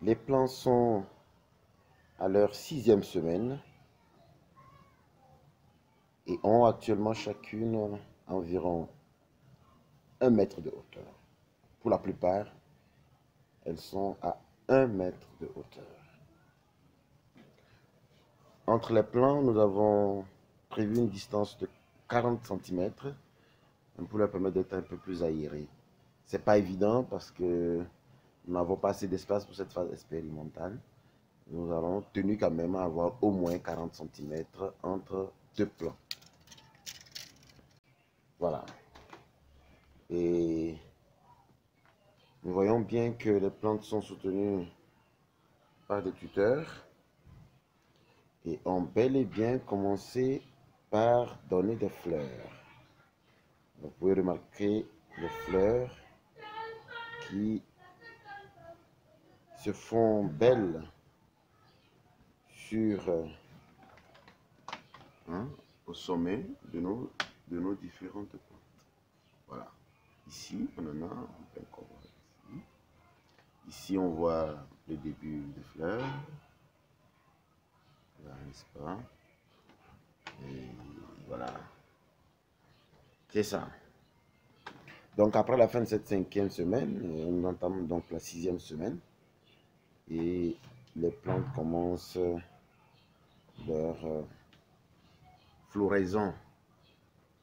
Les plants sont à leur 6e semaine et ont actuellement chacune environ 1 mètre de hauteur. Pour la plupart, elles sont à 1 mètre de hauteur. Entre les plants, nous avons prévu une distance de 40 cm pour leur permettre d'être un peu plus aérés. Ce n'est pas évident parce que nous n'avons pas assez d'espace pour cette phase expérimentale. Nous avons tenu quand même à avoir au moins 40 cm entre deux plants. Voilà. Et nous voyons bien que les plantes sont soutenues par des tuteurs et ont bel et bien commencé par donner des fleurs. Vous pouvez remarquer les fleurs qui se font belles sur, au sommet de nos différentes plantes. Voilà. Ici, on en a encore ici. Ici, on voit le début des fleurs. Là, n'est-ce pas? Et voilà. C'est ça. Donc, après la fin de cette 5e semaine, on entame donc la 6e semaine. Et les plantes commencent leur floraison.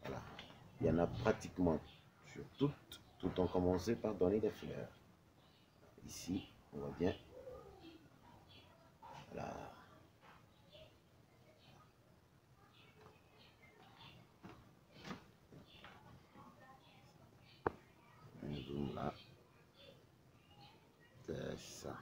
Voilà. Il y en a pratiquement sur toutes. Toutes ont commencé par donner des fleurs. Ici, on voit bien. Voilà. Un zoom là. C'est ça.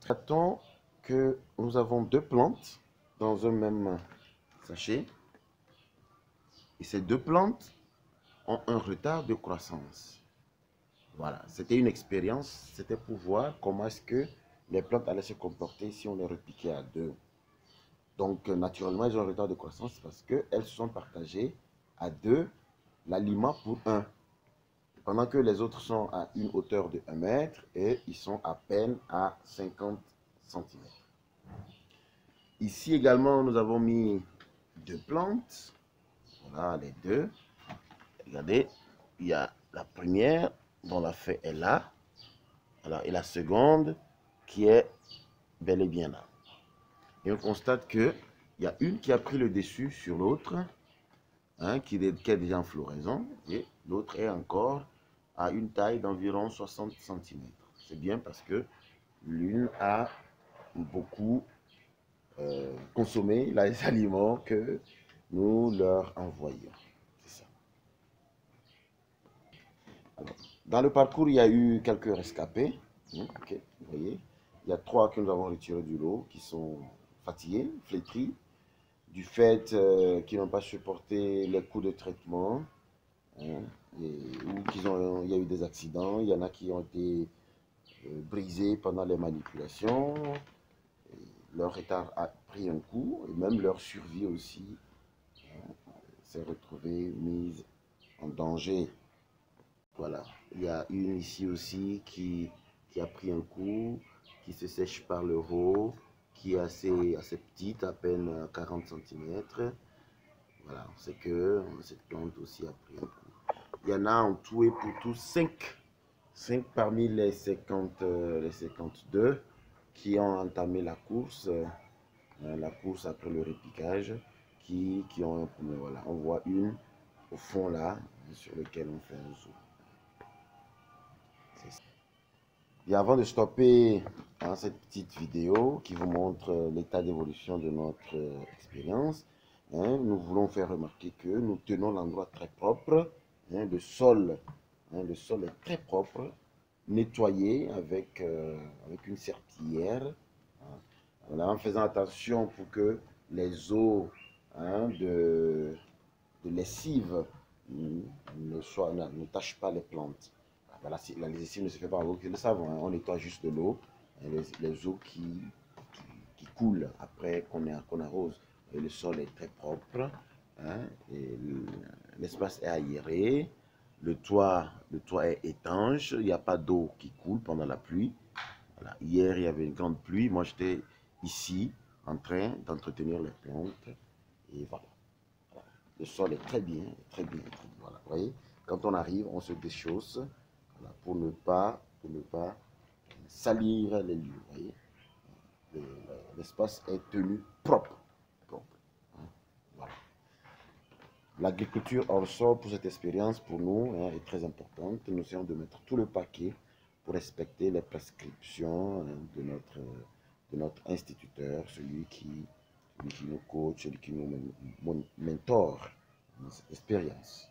Attends que nous avons deux plantes dans un même sachet. Et ces deux plantes ont un retard de croissance. Voilà, c'était une expérience, c'était pour voir comment est-ce que les plantes allaient se comporter si on les repiquait à deux. Donc, naturellement, elles ont un retard de croissance parce qu'elles se sont partagées à deux l'aliment pour un. Pendant que les autres sont à une hauteur de 1 mètre et ils sont à peine à 50 cm. Ici également, nous avons mis deux plantes. Voilà les deux. Regardez, il y a la première dont la feuille est là. Alors, et la seconde qui est bel et bien là. Et on constate qu'il y a une qui a pris le dessus sur l'autre, qui est déjà en floraison, et l'autre est encore à une taille d'environ 60 cm. C'est bien parce que l'une a beaucoup consommé les aliments que nous leur envoyons. C'est ça. Alors, dans le parcours, il y a eu quelques rescapés. Okay, vous voyez, il y a 3 que nous avons retirés du lot qui sont fatigués, flétris, du fait qu'ils n'ont pas supporté les coûts de traitement, ou il y a eu des accidents. Il y en a qui ont été brisés pendant les manipulations. Leur retard a pris un coup et même leur survie aussi s'est retrouvée mise en danger. Voilà, il y a une ici aussi qui a pris un coup, qui se sèche par le haut, qui est assez petite, à peine 40 cm. Voilà, c'est que cette plante aussi a pris un coup. Il y en a en tout et pour tout 5 parmi les 52 qui ont entamé la course après le repiquage, qui ont un premier. Voilà, on voit une au fond là, sur lequel on fait un zoom. Et avant de stopper cette petite vidéo qui vous montre l'état d'évolution de notre expérience, nous voulons faire remarquer que nous tenons l'endroit très propre. Le sol est très propre, nettoyé avec une serpillière. Voilà, en faisant attention pour que les eaux de lessive ne tachent pas les plantes. La lessive ne se fait pas avec le savon, on nettoie juste de l'eau, les eaux qui coulent après qu'on arrose. Et le sol est très propre, et l'espace est aéré, le toit est étanche, il n'y a pas d'eau qui coule pendant la pluie. Voilà. Hier, il y avait une grande pluie. Moi, j'étais ici en train d'entretenir les plantes. Et voilà. Voilà. Le sol est très bien, très bien. Voilà. Vous voyez, quand on arrive, on se déchausse, voilà, pour ne pas salir les lieux. Vous voyez, l'espace est tenu propre. Propre. Hein. Voilà. L'agriculture hors sol pour cette expérience, pour nous, hein, est très importante. Nous essayons de mettre tout le paquet pour respecter les prescriptions, hein, de notre instituteur, celui qui nous coach, celui qui nous mentore dans cette expérience.